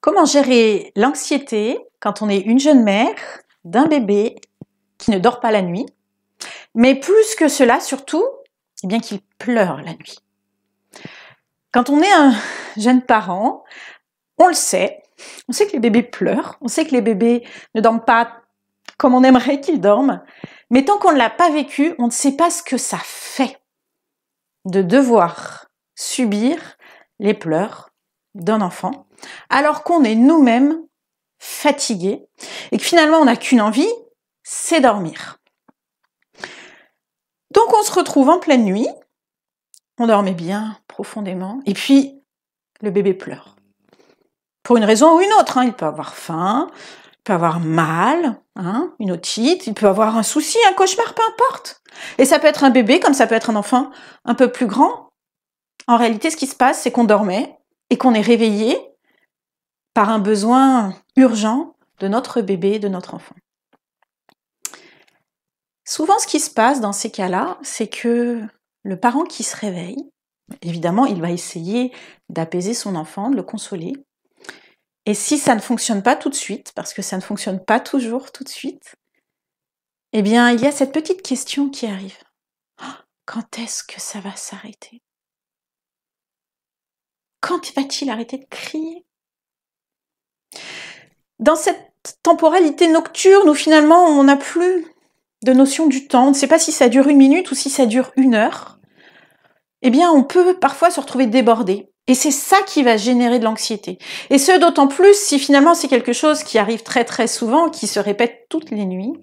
Comment gérer l'anxiété quand on est une jeune mère d'un bébé qui ne dort pas la nuit, mais plus que cela, surtout, eh bien qu'il pleure la nuit. Quand on est un jeune parent, on le sait, on sait que les bébés pleurent, on sait que les bébés ne dorment pas comme on aimerait qu'ils dorment, mais tant qu'on ne l'a pas vécu, on ne sait pas ce que ça fait de devoir subir les pleurs d'un enfant, alors qu'on est nous-mêmes fatigués et que finalement on n'a qu'une envie, c'est dormir. Donc on se retrouve en pleine nuit, on dormait bien profondément, et puis le bébé pleure. Pour une raison ou une autre, il peut avoir faim, il peut avoir mal, une otite, il peut avoir un souci, un cauchemar, peu importe. Et ça peut être un bébé comme ça peut être un enfant un peu plus grand. En réalité, ce qui se passe, c'est qu'on dormait et qu'on est réveillé par un besoin urgent de notre bébé, de notre enfant. Souvent, ce qui se passe dans ces cas-là, c'est que le parent qui se réveille, évidemment, il va essayer d'apaiser son enfant, de le consoler. Et si ça ne fonctionne pas tout de suite, parce que ça ne fonctionne pas toujours tout de suite, eh bien, il y a cette petite question qui arrive. Quand est-ce que ça va s'arrêter? Quand va-t-il arrêter de crier? Dans cette temporalité nocturne où finalement on n'a plus de notion du temps, on ne sait pas si ça dure 1 minute ou si ça dure 1 heure, eh bien on peut parfois se retrouver débordé. Et c'est ça qui va générer de l'anxiété. Et ce d'autant plus si finalement c'est quelque chose qui arrive très très souvent, qui se répète toutes les nuits.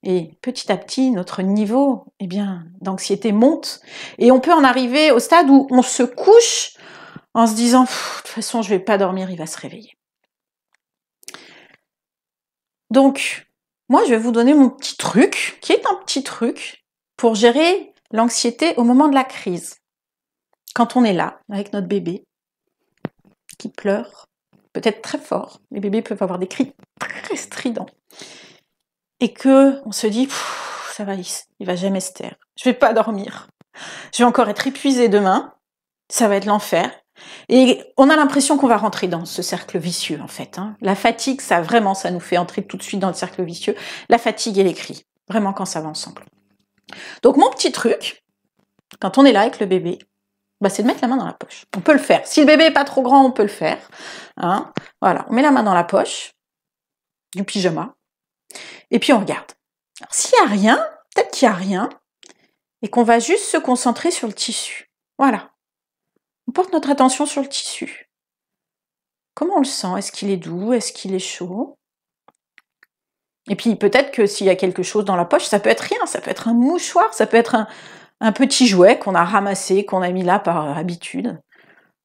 Et petit à petit, notre niveau d'anxiété monte. Et on peut en arriver au stade où on se couche en se disant « de toute façon je ne vais pas dormir, il va se réveiller ». Donc, moi, je vais vous donner mon petit truc, qui est un petit truc, pour gérer l'anxiété au moment de la crise. Quand on est là, avec notre bébé, qui pleure, peut-être très fort, les bébés peuvent avoir des cris très stridents, et que on se dit, ça va, il va jamais se taire, je vais pas dormir, je vais encore être épuisée demain, ça va être l'enfer. Et on a l'impression qu'on va rentrer dans ce cercle vicieux, en fait. La fatigue, ça nous fait entrer tout de suite dans le cercle vicieux. La fatigue et les cris, vraiment quand ça va ensemble. Donc mon petit truc, quand on est là avec le bébé, c'est de mettre la main dans la poche. On peut le faire. Si le bébé est pas trop grand, on peut le faire. Voilà, on met la main dans la poche du pyjama, et puis on regarde. Alors s'il n'y a rien, peut-être qu'il n'y a rien, et qu'on va juste se concentrer sur le tissu. Voilà. On porte notre attention sur le tissu. Comment on le sent? Est-ce qu'il est doux? Est-ce qu'il est chaud? Et puis peut-être que s'il y a quelque chose dans la poche, ça peut être rien, ça peut être un mouchoir, ça peut être un petit jouet qu'on a ramassé, qu'on a mis là par habitude.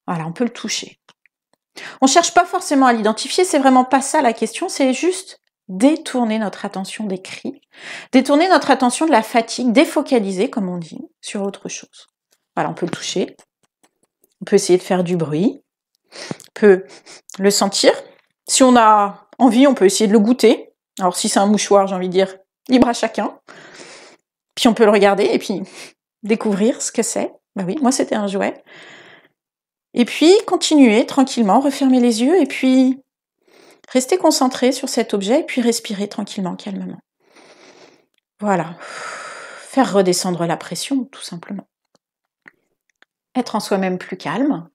Voilà, on peut le toucher. On ne cherche pas forcément à l'identifier, c'est vraiment pas ça la question, c'est juste détourner notre attention des cris, détourner notre attention de la fatigue, défocaliser, comme on dit, sur autre chose. Voilà, on peut le toucher, on peut essayer de faire du bruit, on peut le sentir. Si on a envie, on peut essayer de le goûter. Alors si c'est un mouchoir, j'ai envie de dire, libre à chacun. Puis on peut le regarder et puis découvrir ce que c'est. Oui, moi c'était un jouet. Et puis continuer tranquillement, refermer les yeux et puis rester concentré sur cet objet et puis respirer tranquillement, calmement. Voilà. Faire redescendre la pression, tout simplement. Être en soi-même plus calme.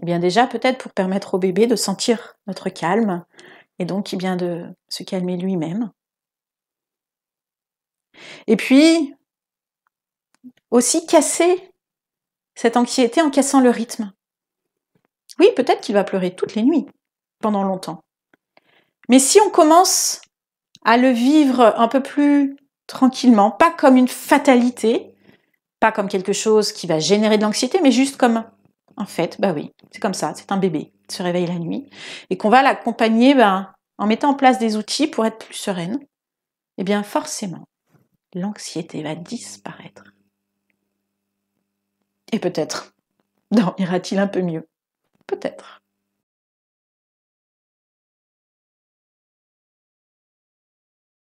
Eh bien déjà, peut-être pour permettre au bébé de sentir notre calme et donc de se calmer lui-même. Et puis, aussi casser cette anxiété en cassant le rythme. Oui, peut-être qu'il va pleurer toutes les nuits, pendant longtemps. Mais si on commence à le vivre un peu plus tranquillement, pas comme une fatalité, pas comme quelque chose qui va générer de l'anxiété, mais juste comme, en fait, oui, c'est comme ça, c'est un bébé qui se réveille la nuit, et qu'on va l'accompagner en mettant en place des outils pour être plus sereine, eh bien forcément, l'anxiété va disparaître. Et peut-être dormira-t-il un peu mieux. Peut-être.